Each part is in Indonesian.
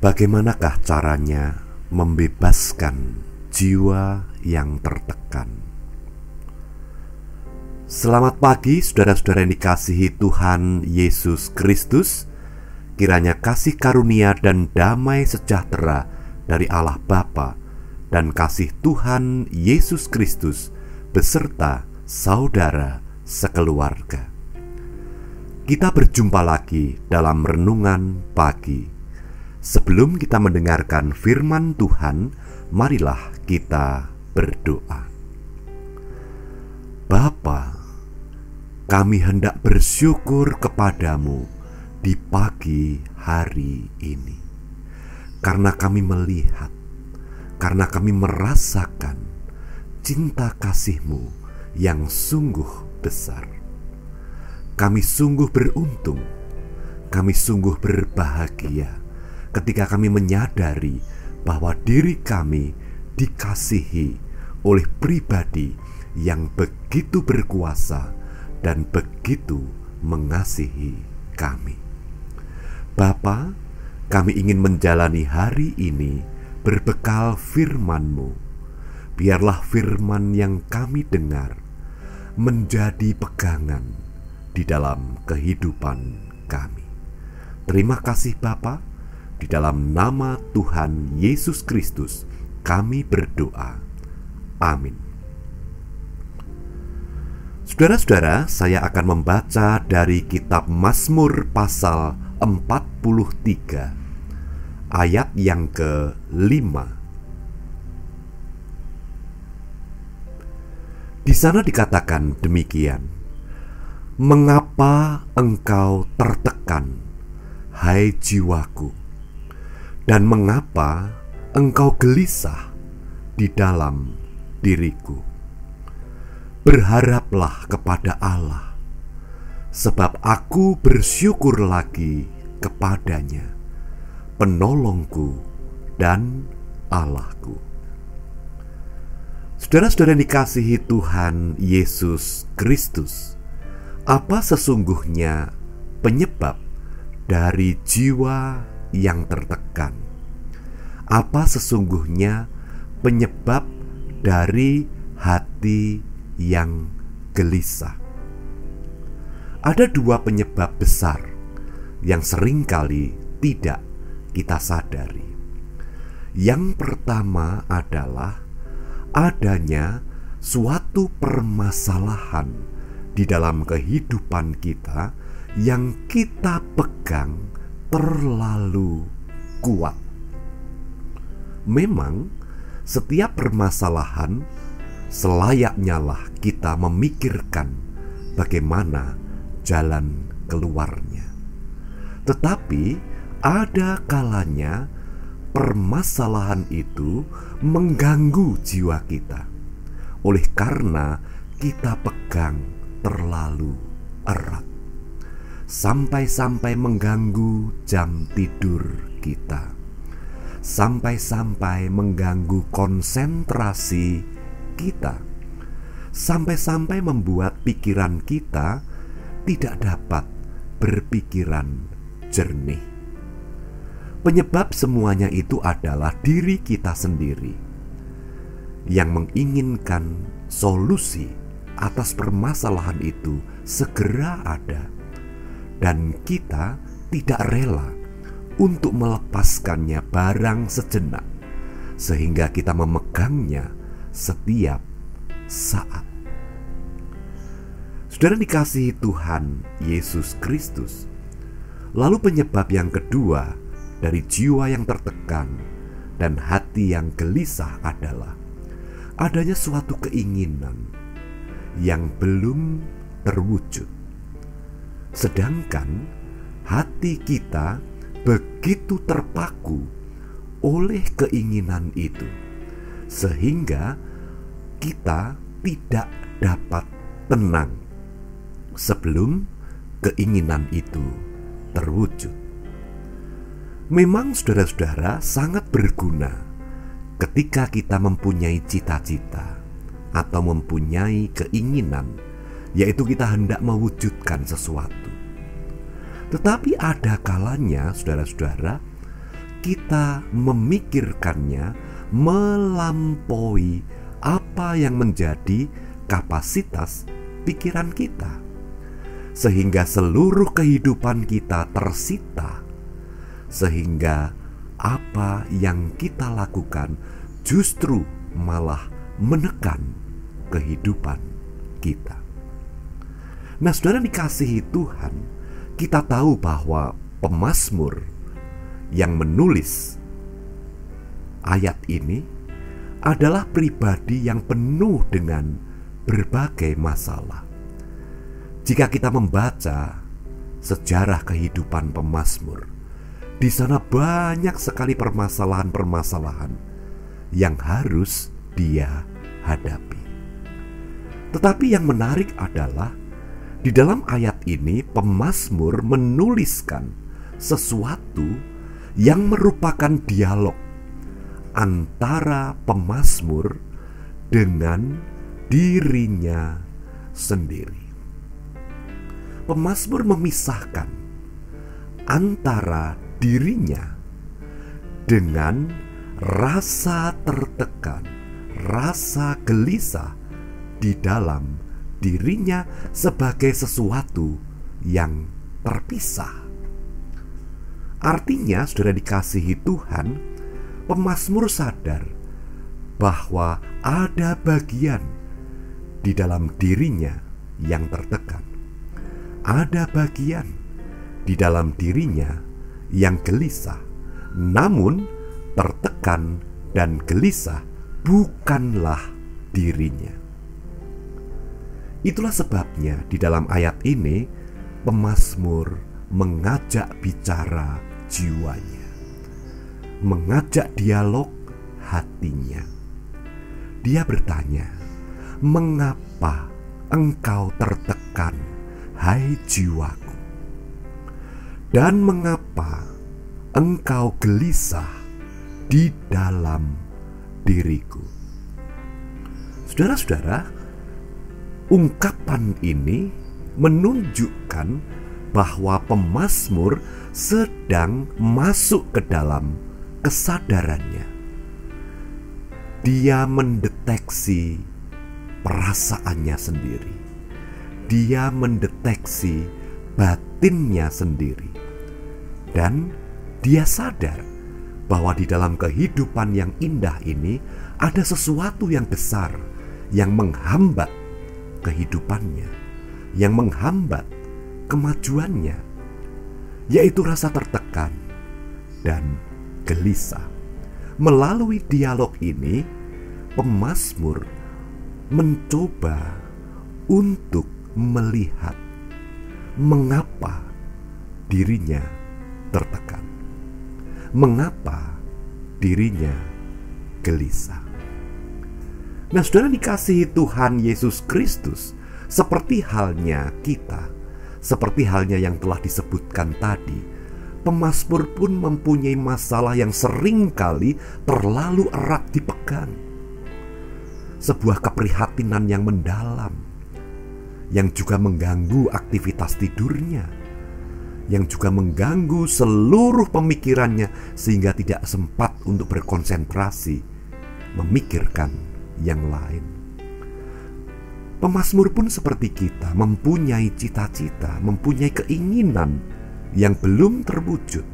Bagaimanakah caranya membebaskan jiwa yang tertekan? Selamat pagi saudara-saudara yang dikasihi Tuhan Yesus Kristus. Kiranya kasih karunia dan damai sejahtera dari Allah Bapa dan kasih Tuhan Yesus Kristus beserta saudara sekeluarga. Kita berjumpa lagi dalam renungan pagi. Sebelum kita mendengarkan firman Tuhan, marilah kita berdoa. Bapa, kami hendak bersyukur kepadamu di pagi hari ini, karena kami melihat, karena kami merasakan cinta kasih-Mu yang sungguh besar. Kami sungguh beruntung, kami sungguh berbahagia ketika kami menyadari bahwa diri kami dikasihi oleh pribadi yang begitu berkuasa dan begitu mengasihi kami. Bapa, kami ingin menjalani hari ini berbekal firman-Mu. Biarlah firman yang kami dengar menjadi pegangan di dalam kehidupan kami. Terima kasih Bapa. Di dalam nama Tuhan Yesus Kristus kami berdoa. Amin. Saudara-saudara, saya akan membaca dari kitab Mazmur pasal 43 ayat yang ke-5. Di sana dikatakan demikian: Mengapa engkau tertekan, hai jiwaku? Dan mengapa engkau gelisah di dalam diriku? Berharaplah kepada Allah, sebab aku bersyukur lagi kepadanya, penolongku dan Allahku. Saudara-saudara yang dikasihi Tuhan Yesus Kristus, apa sesungguhnya penyebab dari jiwa yang tertekan? Apa sesungguhnya penyebab dari hati yang gelisah? Ada dua penyebab besar yang seringkali tidak kita sadari. Yang pertama adalah adanya suatu permasalahan di dalam kehidupan kita yang kita pegang terlalu kuat. Memang setiap permasalahan selayaknya lah kita memikirkan bagaimana jalan keluarnya. Tetapi ada kalanya permasalahan itu mengganggu jiwa kita oleh karena kita pegang terlalu erat, sampai-sampai mengganggu jam tidur kita, sampai-sampai mengganggu konsentrasi kita, sampai-sampai membuat pikiran kita tidak dapat berpikiran jernih. Penyebab semuanya itu adalah diri kita sendiri yang menginginkan solusi atas permasalahan itu segera ada, dan kita tidak rela untuk melepaskannya barang sejenak, sehingga kita memegangnya setiap saat. Saudara dikasihi Tuhan Yesus Kristus, lalu penyebab yang kedua dari jiwa yang tertekan dan hati yang gelisah adalah adanya suatu keinginan yang belum terwujud. Sedangkan hati kita begitu terpaku oleh keinginan itu, sehingga kita tidak dapat tenang sebelum keinginan itu terwujud. Memang saudara-saudara sangat berguna ketika kita mempunyai cita-cita atau mempunyai keinginan, yaitu kita hendak mewujudkan sesuatu. Tetapi ada kalanya, saudara-saudara, kita memikirkannya melampaui apa yang menjadi kapasitas pikiran kita, sehingga seluruh kehidupan kita tersita, sehingga apa yang kita lakukan justru malah menekan kehidupan kita. Nah, saudara dikasihi Tuhan, kita tahu bahwa pemazmur yang menulis ayat ini adalah pribadi yang penuh dengan berbagai masalah. Jika kita membaca sejarah kehidupan pemazmur, di sana banyak sekali permasalahan-permasalahan yang harus dia hadapi. Tetapi yang menarik adalah di dalam ayat ini pemazmur menuliskan sesuatu yang merupakan dialog antara pemazmur dengan dirinya sendiri. Pemazmur memisahkan antara dirinya dengan rasa tertekan, rasa gelisah di dalam dirinya sebagai sesuatu yang terpisah. Artinya, saudara dikasihi Tuhan, pemazmur sadar bahwa ada bagian di dalam dirinya yang tertekan. Ada bagian di dalam dirinya yang gelisah. Namun, tertekan dan gelisah bukanlah dirinya. Itulah sebabnya di dalam ayat ini pemazmur mengajak bicara jiwanya, mengajak dialog hatinya. Dia bertanya, "Mengapa engkau tertekan, hai jiwaku? Dan mengapa engkau gelisah di dalam diriku?" Saudara-saudara, ungkapan ini menunjukkan bahwa pemazmur sedang masuk ke dalam kesadarannya. Dia mendeteksi perasaannya sendiri. Dia mendeteksi batinnya sendiri. Dan dia sadar bahwa di dalam kehidupan yang indah ini ada sesuatu yang besar yang menghambat kehidupannya, yang menghambat kemajuannya, yaitu rasa tertekan dan gelisah. Melalui dialog ini, pemazmur mencoba untuk melihat mengapa dirinya tertekan, mengapa dirinya gelisah. Nah, saudara dikasihi Tuhan Yesus Kristus, seperti halnya kita, seperti halnya yang telah disebutkan tadi, pemazmur pun mempunyai masalah yang seringkali terlalu erat dipegang. Sebuah keprihatinan yang mendalam, yang juga mengganggu aktivitas tidurnya, yang juga mengganggu seluruh pemikirannya sehingga tidak sempat untuk berkonsentrasi memikirkan yang lain. Pemazmur pun seperti kita, mempunyai cita-cita, mempunyai keinginan yang belum terwujud,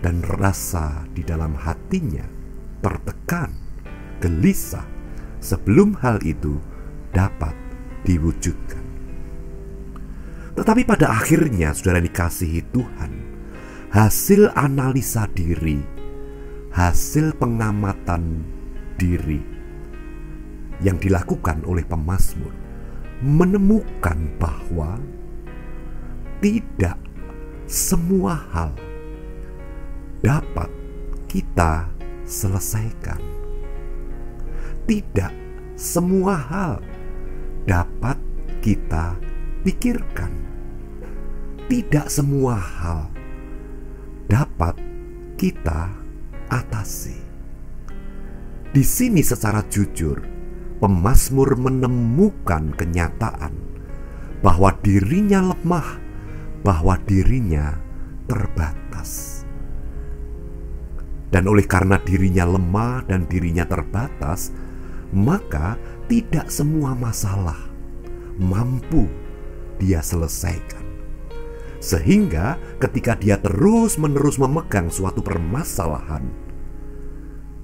dan rasa di dalam hatinya tertekan, gelisah sebelum hal itu dapat diwujudkan. Tetapi pada akhirnya, saudara dikasihi Tuhan, hasil analisa diri, hasil pengamatan diri yang dilakukan oleh pemazmur menemukan bahwa tidak semua hal dapat kita selesaikan. Tidak semua hal dapat kita pikirkan. Tidak semua hal dapat kita atasi. Di sini secara jujur pemazmur menemukan kenyataan bahwa dirinya lemah, bahwa dirinya terbatas. Dan oleh karena dirinya lemah dan dirinya terbatas, maka tidak semua masalah mampu dia selesaikan. Sehingga ketika dia terus-menerus memegang suatu permasalahan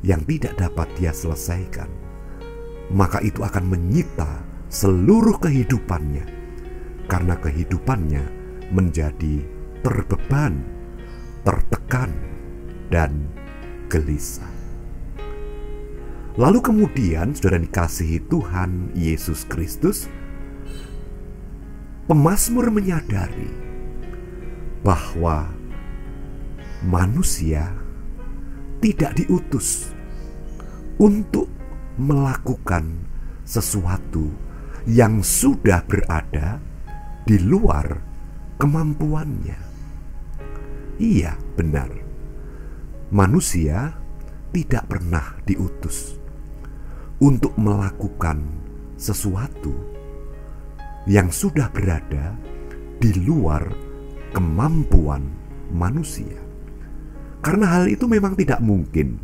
yang tidak dapat dia selesaikan, maka itu akan menyita seluruh kehidupannya, karena kehidupannya menjadi terbeban, tertekan, dan gelisah. Lalu kemudian, saudara dikasihi Tuhan Yesus Kristus, pemazmur menyadari bahwa manusia tidak diutus untuk melakukan sesuatu yang sudah berada di luar kemampuannya. Iya, benar. Manusia tidak pernah diutus untuk melakukan sesuatu yang sudah berada di luar kemampuan manusia. Karena hal itu memang tidak mungkin,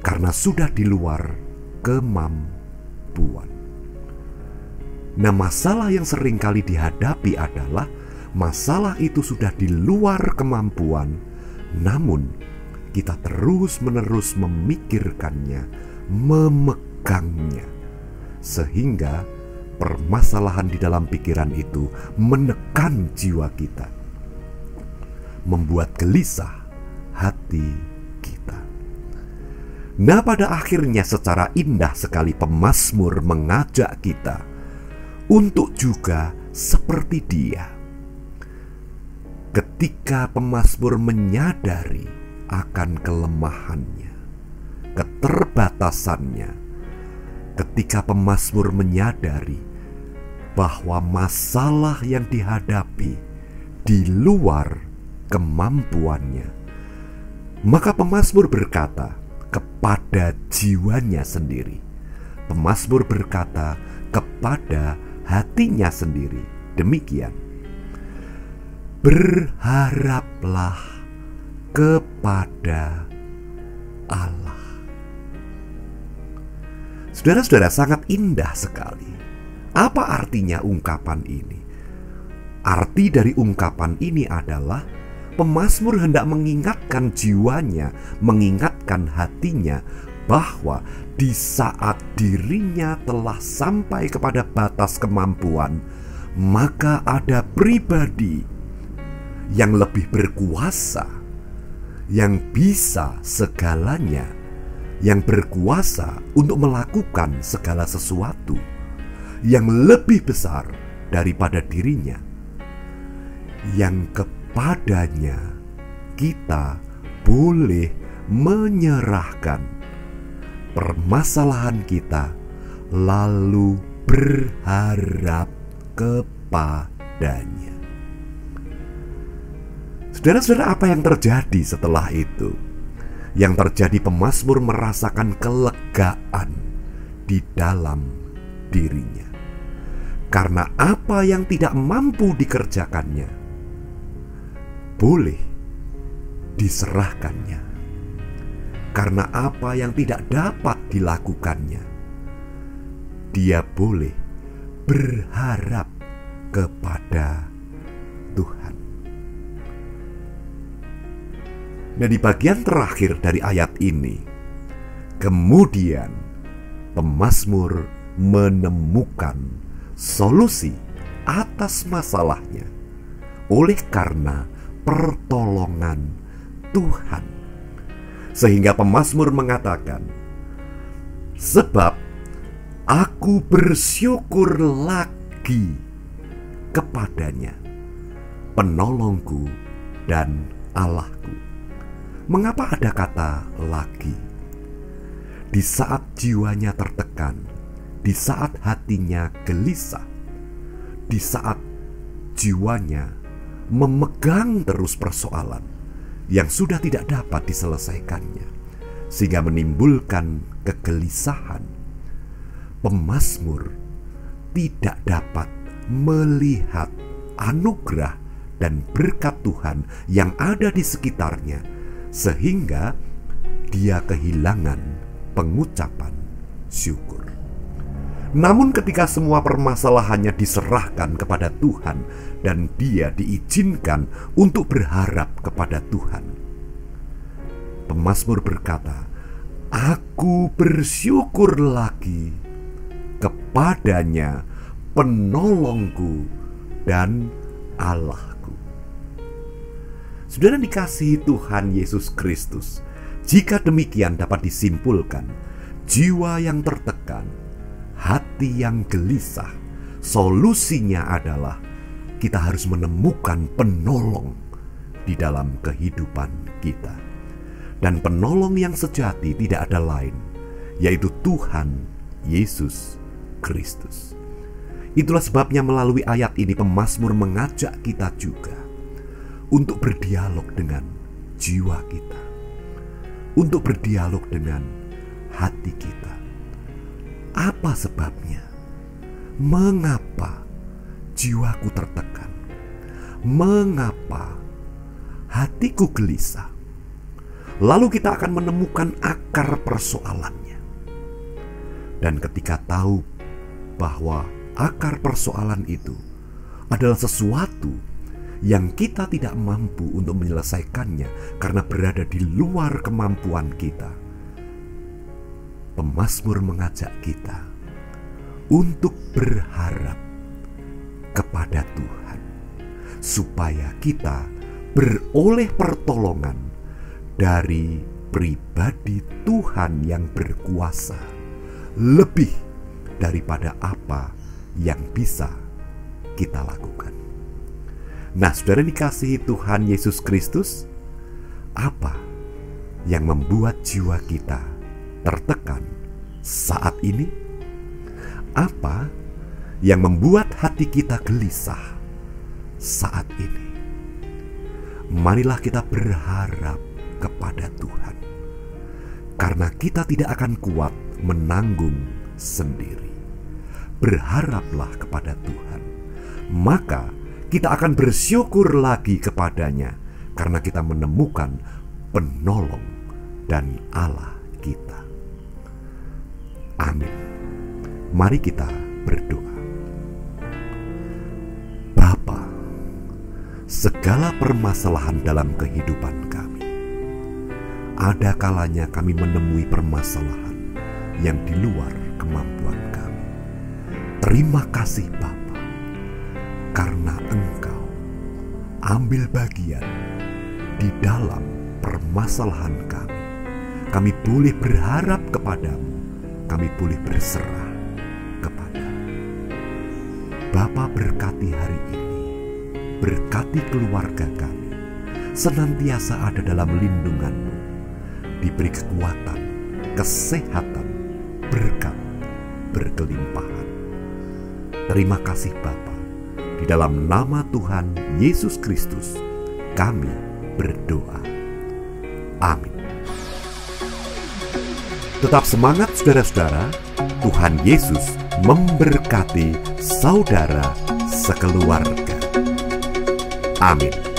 karena sudah di luar kemampuan. Nah, masalah yang sering kali dihadapi adalah masalah itu sudah di luar kemampuan, namun kita terus-menerus memikirkannya, memegangnya, sehingga permasalahan di dalam pikiran itu menekan jiwa kita, membuat gelisah hati kita. Nah, pada akhirnya secara indah sekali pemazmur mengajak kita untuk juga seperti dia. Ketika pemazmur menyadari akan kelemahannya, keterbatasannya, ketika pemazmur menyadari bahwa masalah yang dihadapi di luar kemampuannya, maka pemazmur berkata kepada jiwanya sendiri, pemazmur berkata kepada hatinya sendiri, demikian: berharaplah kepada Allah. Saudara-saudara, sangat indah sekali. Apa artinya ungkapan ini? Arti dari ungkapan ini adalah pemazmur hendak mengingatkan jiwanya, mengingatkan hatinya bahwa di saat dirinya telah sampai kepada batas kemampuan, maka ada pribadi yang lebih berkuasa, yang bisa segalanya, yang berkuasa untuk melakukan segala sesuatu yang lebih besar daripada dirinya, yang kepadanya kita boleh menyerahkan permasalahan kita, lalu berharap kepadanya. Saudara-saudara, apa yang terjadi setelah itu? Yang terjadi, pemazmur merasakan kelegaan di dalam dirinya. Karena apa yang tidak mampu dikerjakannya boleh diserahkannya. Karena apa yang tidak dapat dilakukannya, dia boleh berharap kepada Tuhan. Nah, di bagian terakhir dari ayat ini, kemudian pemazmur menemukan solusi atas masalahnya oleh karena pertolongan Tuhan. Sehingga pemazmur mengatakan, sebab aku bersyukur lagi kepadanya, penolongku dan Allahku. Mengapa ada kata lagi? Di saat jiwanya tertekan, di saat hatinya gelisah, di saat jiwanya memegang terus persoalan yang sudah tidak dapat diselesaikannya, sehingga menimbulkan kegelisahan, pemazmur tidak dapat melihat anugerah dan berkat Tuhan yang ada di sekitarnya, sehingga dia kehilangan pengucapan syukur. Namun ketika semua permasalahannya diserahkan kepada Tuhan dan dia diizinkan untuk berharap kepada Tuhan, pemazmur berkata, "Aku bersyukur lagi kepadanya, penolongku dan Allahku." Saudara dikasihi Tuhan Yesus Kristus, jika demikian dapat disimpulkan, jiwa yang tertekan, hati yang gelisah, solusinya adalah kita harus menemukan penolong di dalam kehidupan kita. Dan penolong yang sejati tidak ada lain, yaitu Tuhan Yesus Kristus. Itulah sebabnya melalui ayat ini pemazmur mengajak kita juga untuk berdialog dengan jiwa kita, untuk berdialog dengan hati kita. Apa sebabnya? Mengapa jiwaku tertekan? Mengapa hatiku gelisah? Lalu kita akan menemukan akar persoalannya. Dan ketika tahu bahwa akar persoalan itu adalah sesuatu yang kita tidak mampu untuk menyelesaikannya karena berada di luar kemampuan kita, pemazmur mengajak kita untuk berharap kepada Tuhan, supaya kita beroleh pertolongan dari pribadi Tuhan yang berkuasa, lebih daripada apa yang bisa kita lakukan. Nah, saudara dikasihi Tuhan Yesus Kristus, apa yang membuat jiwa kita tertekan saat ini? Apa yang membuat hati kita gelisah saat ini? Marilah kita berharap kepada Tuhan, karena kita tidak akan kuat menanggung sendiri. Berharaplah kepada Tuhan, maka kita akan bersyukur lagi kepadanya karena kita menemukan penolong dan Allah kita. Amin. Mari kita berdoa. Bapa, segala permasalahan dalam kehidupan kami, ada kalanya kami menemui permasalahan yang di luar kemampuan kami. Terima kasih Bapa, karena Engkau ambil bagian di dalam permasalahan kami. Kami boleh berharap kepadamu, kami boleh berserah kepadamu. Bapa, berkati hari ini, berkati keluarga kami, senantiasa ada dalam lindungan-Mu, diberi kekuatan, kesehatan, berkat, berkelimpahan. Terima kasih Bapa. Di dalam nama Tuhan Yesus Kristus, kami berdoa. Amin. Tetap semangat saudara-saudara. Tuhan Yesus memberkati saudara sekeluarga. Amin.